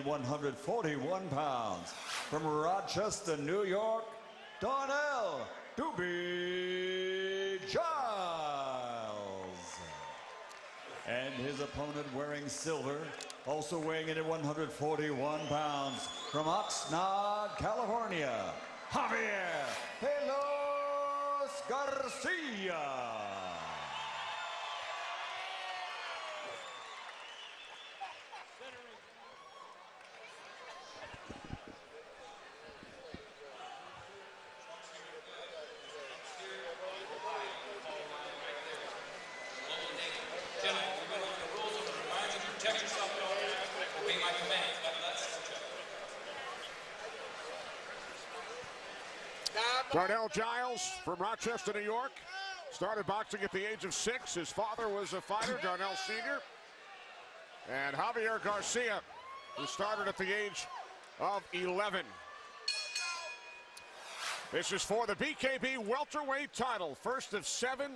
141 pounds. From Rochester, New York, Darnell Jiles. And his opponent wearing silver, also weighing in at 141 pounds, from Oxnard, California, Javier Pelos Garcia. Darnell Jiles from Rochester, New York. Started boxing at the age of 6. His father was a fighter, Darnell Sr. And Javier Garcia, who started at the age of 11. This is for the BKB welterweight title. First of 7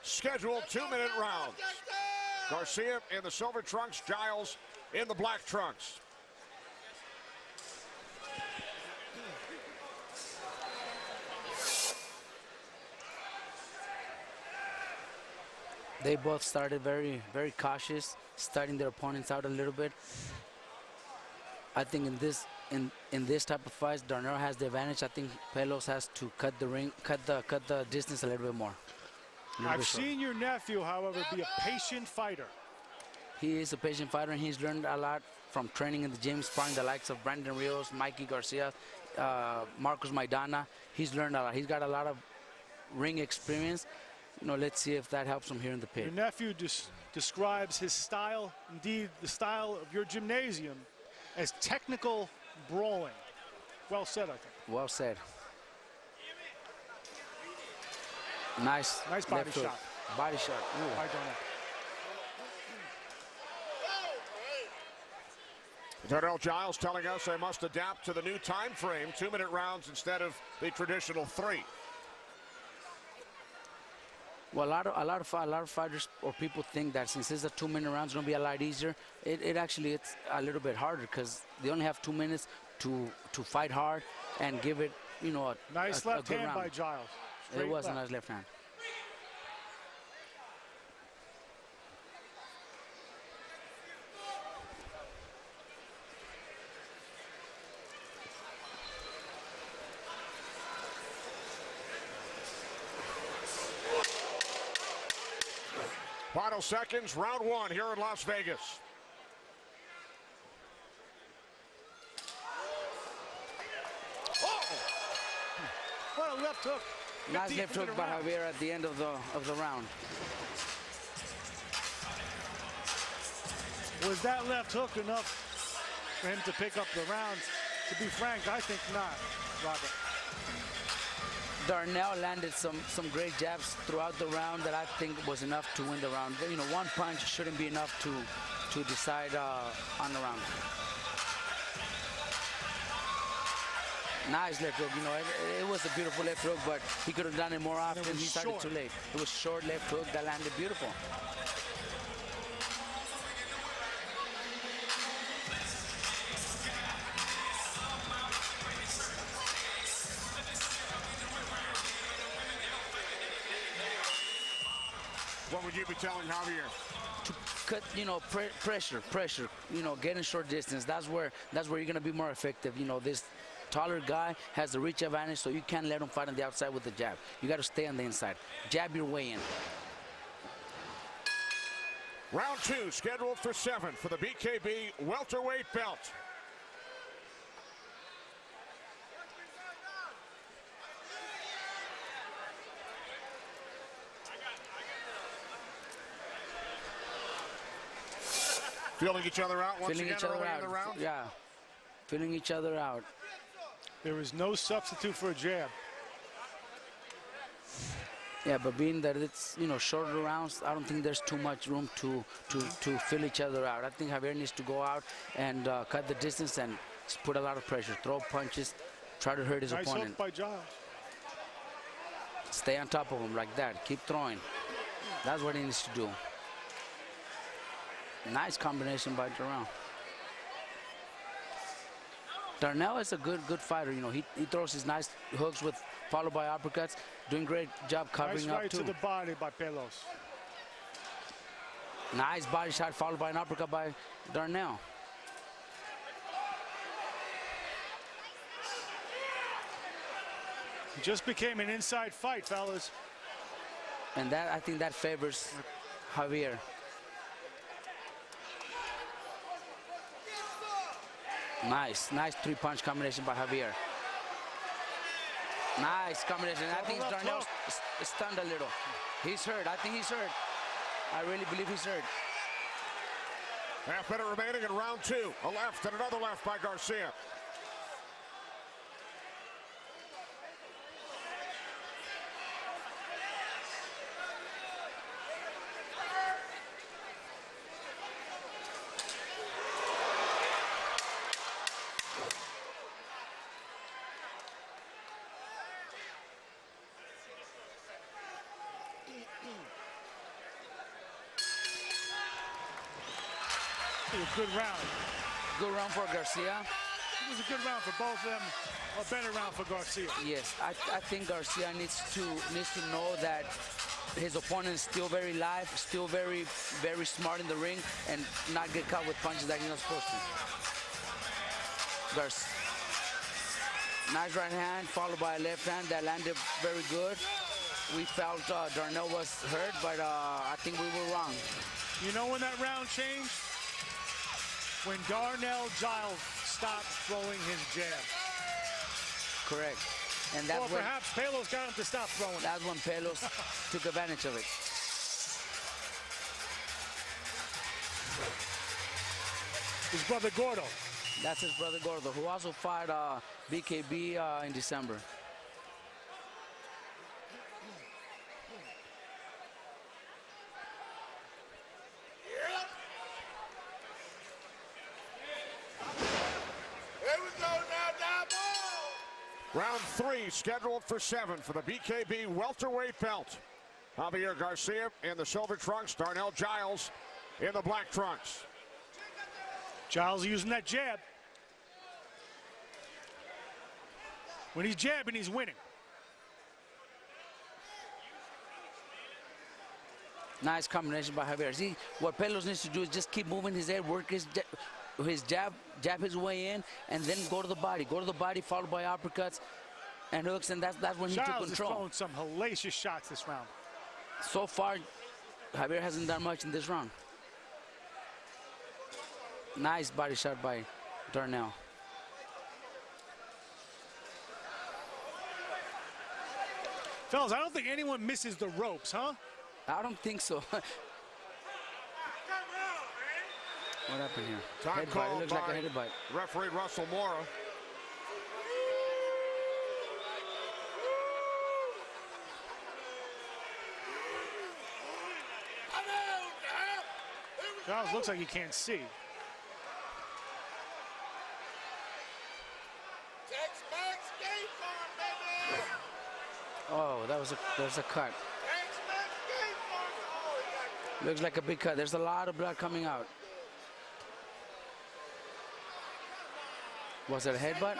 scheduled 2-minute rounds. Garcia in the silver trunks, Jiles in the black trunks. They both started very cautious, starting their opponents out a little bit. I think in this type of fights, Darnell has the advantage. I think Pelos has to cut the distance a little bit more. I've seen your nephew, however, be a patient fighter. He is a patient fighter, and he's learned a lot from training in the gym, sparring the likes of Brandon Rios, Mikey Garcia, Marcos Maidana. He's learned a lot. He's got a lot of ring experience. You know, let's see if that helps him here in the pit. Your nephew describes his style, indeed the style of your gymnasium, as technical brawling. Well said, I think. Well said. Nice body shot. Body shot. Ooh. By Darnell. Darnell Jiles telling us they must adapt to the new time frame, 2-minute rounds instead of the traditional 3. Well, a lot of fighters or people think that since it's a 2-minute round, it's going to be a lot easier. It's a little bit harder because they only have 2 minutes to fight hard and give it, you know, nice left hand by Jiles. It was a nice left hand. Final seconds, round 1 here in Las Vegas. Oh! What a left hook. Nice left hook by Javier at the end of the round. Was that left hook enough for him to pick up the round? To be frank, I think not, Robert. Darnell landed some great jabs throughout the round that I think was enough to win the round. You know, one punch shouldn't be enough to decide on the round. Nice left hook. You know, it was a beautiful left hook, but he could have done it more often. He started too late. It was short left hook that landed beautiful. What would you be telling Javier? To cut, you know, pressure, you know, get in short distance. That's where you're going to be more effective. You know, this taller guy has the reach advantage, so you can't let him fight on the outside with the jab. You got to stay on the inside. Jab your way in. Round 2 scheduled for 7 for the BKB welterweight belt. Feeling each other out once again early in the round? Yeah, feeling each other out. There is no substitute for a jab. Yeah, but being that it's, you know, shorter rounds, I don't think there's too much room to feel each other out. I think Javier needs to go out and cut the distance and put a lot of pressure, throw punches, try to hurt his opponent. Nice hook by Jiles. Stay on top of him like that. Keep throwing. That's what he needs to do. Nice combination by Darnell. Darnell is a good fighter. You know, he throws his nice hooks followed by uppercuts. Doing great job covering nice up right too. to the body by Pelos. Nice body shot followed by an uppercut by Darnell. It just became an inside fight, fellas. And that, I think that favors Javier. Nice 3-punch combination by Javier. Nice combination. I think Darnell stunned a little. He's hurt. I think he's hurt. I really believe he's hurt. Half minute remaining in round 2. A left and another left by Garcia. It was a good round. Good round for Garcia. It was a good round for both of them. A better round for Garcia. Yes, I think Garcia needs to know that his opponent is still very live, still very smart in the ring, and not get caught with punches that he's not supposed to. Nice right hand followed by a left hand that landed very good. We felt Darnell was hurt, but I think we were wrong. You know when that round changed? When Darnell Jiles stopped throwing his jab. Correct. And that's or perhaps Pelos got him to stop throwing. That's when Pelos took advantage of it. His brother Gordo. That's his brother Gordo, who also fought BKB in December. Round 3 scheduled for 7 for the BKB welterweight belt. Javier Garcia in the silver trunks, Darnell Jiles in the black trunks. Jiles using that jab. When he's jabbing, he's winning. Nice combination by Javier. See, what Pelos needs to do is just keep moving his head, work his jab his way in, and then go to the body. Go to the body, followed by uppercuts and hooks, and that's when he took Jiles control. is throwing some hellacious shots this round. So far, Javier hasn't done much in this round. Nice body shot by Darnell. Fellas, I don't think anyone misses the ropes, huh? I don't think so. What happened here? Time Headbutt. called It looks like a headbutt. referee Russell Mora. Jiles looks like he can't see. Oh, there's a cut. Looks like a big cut. There's a lot of blood coming out. Was it a headbutt?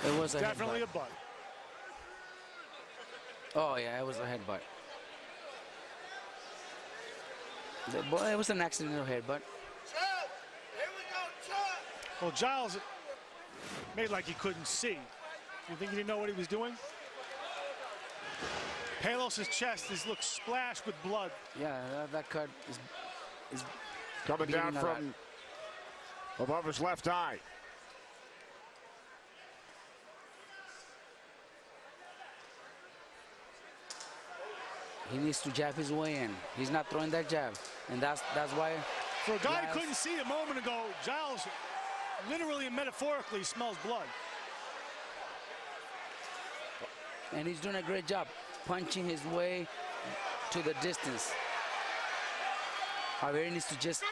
It was a Definitely headbutt. a butt. Oh yeah, it was a headbutt. Well, it was an accidental headbutt. Well, Jiles made like he couldn't see. You think he didn't know what he was doing? Pelos' chest looks splashed with blood. Yeah, that cut is Coming down bleeding a lot. from above his left eye. He needs to jab his way in. He's not throwing that jab, and that's why. For a guy Jiles- who couldn't see a moment ago, Jiles literally and metaphorically smells blood. And he's doing a great job punching his way to the distance. Javier needs to just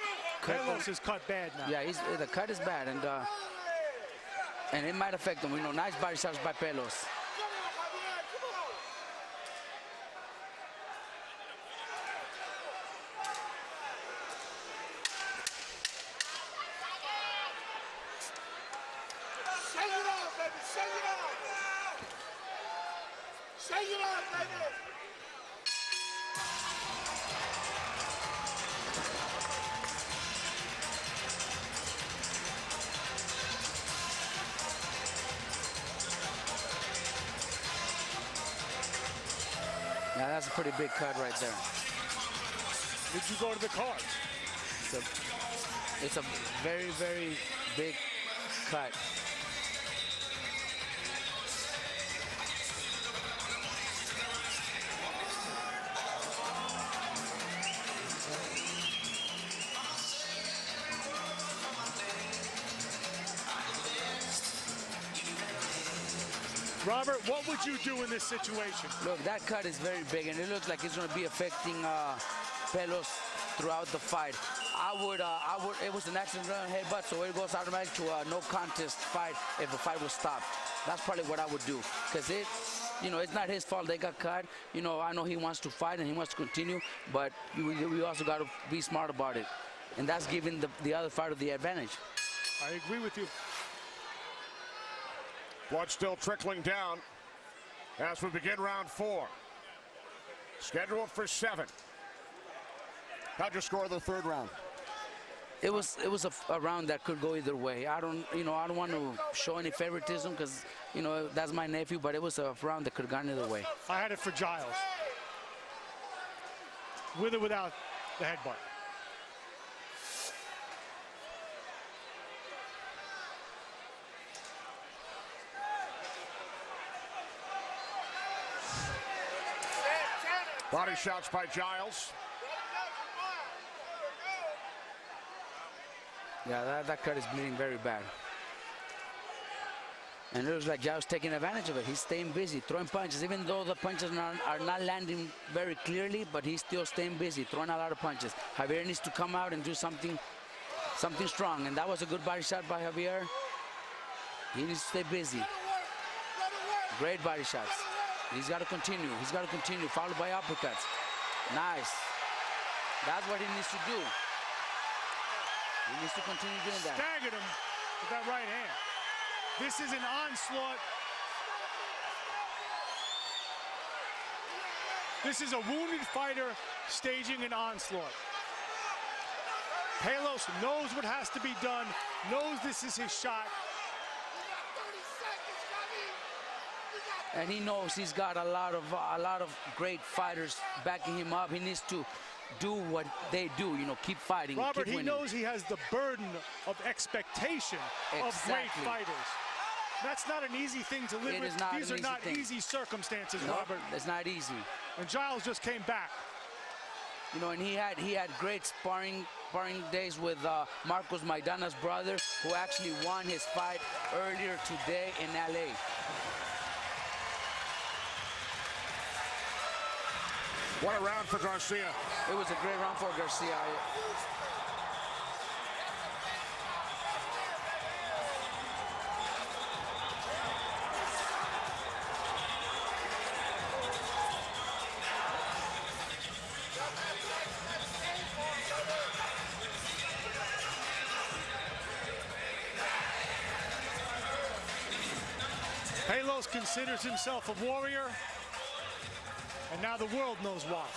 cut. Pelos is cut bad now. Yeah, the cut is bad, and And it might affect him. Nice body shots by Pelos. Yeah, that's a pretty big cut right there. Did you go to the cards? It's a very, very big cut. Robert, what would you do in this situation? Look, that cut is very big, and it looks like it's going to be affecting Pelos throughout the fight. It was an accidental headbutt, so it goes automatic to a no contest fight if the fight was stopped. That's probably what I would do, because it's not his fault they got cut. I know he wants to fight and he wants to continue, but we also got to be smart about it, and that's giving the other fighter the advantage. I agree with you. Blood still trickling down as we begin round 4. Scheduled for 7. How'd you score the third round? It was a round that could go either way. I don't want to show any favoritism because that's my nephew, but it was a round that could have gone either way. I had it for Jiles, with or without the headbutt. Body shots by Jiles. Yeah, that cut is bleeding very bad. And it looks like Jiles taking advantage of it. He's staying busy, throwing punches, even though the punches are not landing very clearly, but he's still staying busy, throwing a lot of punches. Javier needs to come out and do something strong, and that was a good body shot by Javier. He needs to stay busy. Great body shots. He's got to continue. He's got to continue, followed by uppercuts. Nice. That's what he needs to do. He needs to continue doing that. Staggered him with that right hand. This is an onslaught. This is a wounded fighter staging an onslaught. Pelos knows what has to be done, knows this is his shot. And he knows he's got a lot of great fighters backing him up. He needs to do what they do, keep fighting. Robert, keep he knows he has the burden of expectation of great fighters. That's not an easy thing to live with. These are not easy circumstances, nope, Robert. It's not easy. And Jiles just came back. And he had great sparring days with Marcos Maidana's brother, who actually won his fight earlier today in LA. What a round for Garcia. It was a great round for Garcia. Pelos considers himself a warrior, and now the world knows why.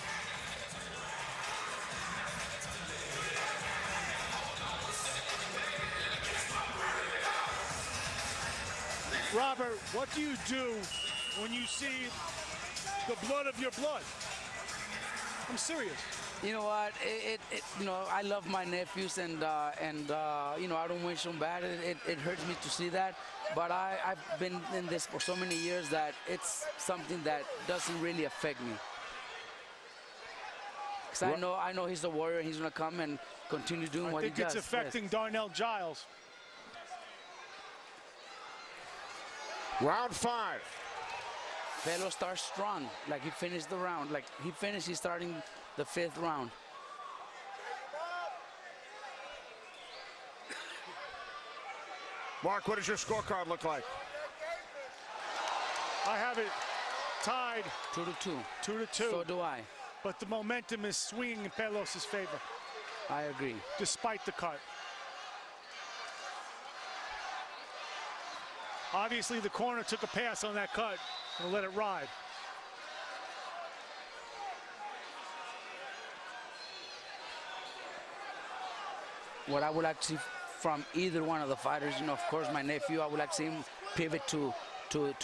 Robert, what do you do when you see the blood of your blood? I'm serious. You know what? I love my nephews, and I don't wish them bad. It hurts me to see that, but I've been in this for so many years that it's something that doesn't really affect me. Because I know he's a warrior. He's gonna come and continue doing what he does. I think it's affecting Darnell Jiles. Round 5. Pelos starts strong, like he finished the round. Like he's starting the 5th round. Mark, what does your scorecard look like? I have it tied 2-2. 2-2. So do I. But the momentum is swinging in Pelos' favor, I agree. despite the cut. Obviously, the corner took a pass on that cut and let it ride. What I would like to see from either one of the fighters, you know, of course, my nephew, I would like to see him pivot to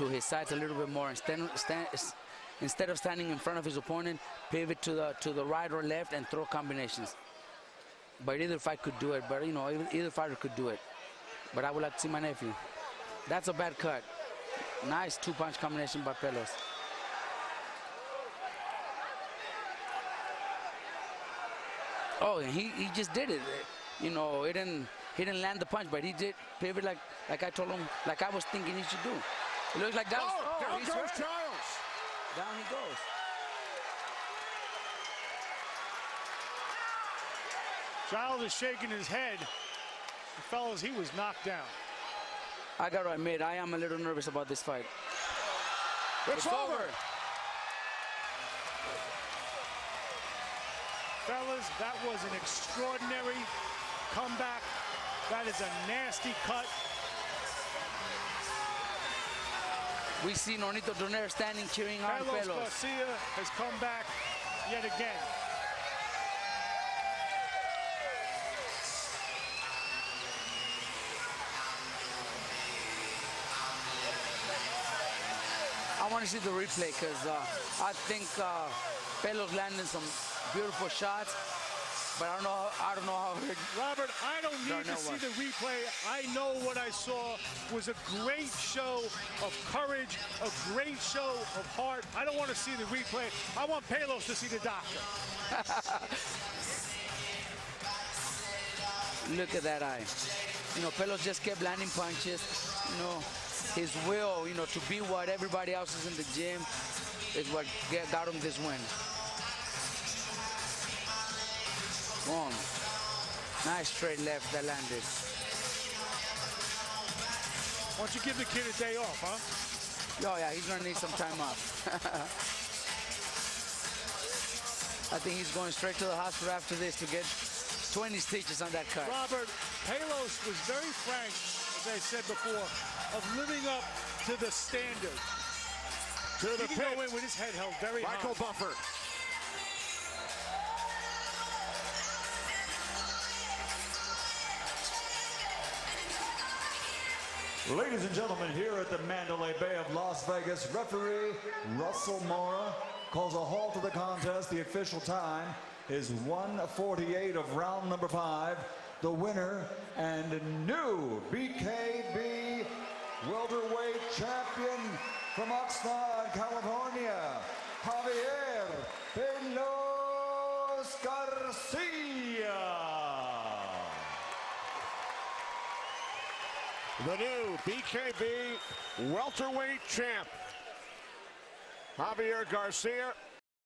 his sides a little bit more. Instead of standing in front of his opponent, pivot to the right or left and throw combinations. But either fight could do it. But, you know, either fighter could do it. But I would like to see my nephew. That's a bad cut. Nice two-punch combination by Pelos. Oh, and he just did it. You know, he didn't land the punch, but he did pivot like I told him, like I was thinking he should do. It looks like that. Down he's goes hurt. Jiles. Down he goes. Jiles is shaking his head. Fellas, he was knocked down. I got to admit, I am a little nervous about this fight. It's over. Fellas, that was an extraordinary comeback. That is a nasty cut. We see Nonito Donaire standing cheering on Pelos Pelos. Garcia has come back yet again. I want to see the replay because I think Pelos landed some beautiful shots, but I don't know how hurt. Robert, I don't need Darnell to see was. the replay. I know what I saw was a great show of courage, a great show of heart. I don't want to see the replay. I want Pelos to see the doctor. Look at that eye. You know, Pelos just kept landing punches. You know, his will, you know, to be what everybody else is in the gym is what got him this win. Boom. Nice straight left that landed. Why don't you give the kid a day off, huh? Oh, yeah, he's going to need some time off. I think he's going straight to the hospital after this to get 20 stitches on that cut. Robert, Pelos was very frank, as I said before, of living up to the standard. To the He can go pit. in with his head held very Michael high. Buffer. Ladies and gentlemen, here at the Mandalay Bay of Las Vegas, referee Russell Mora calls a halt to the contest. The official time is 1:48 of round number 5. The winner and new BKB welterweight champion from Oxnard, California, Javier Pelos Garcia. The new BKB welterweight champ, Javier Garcia.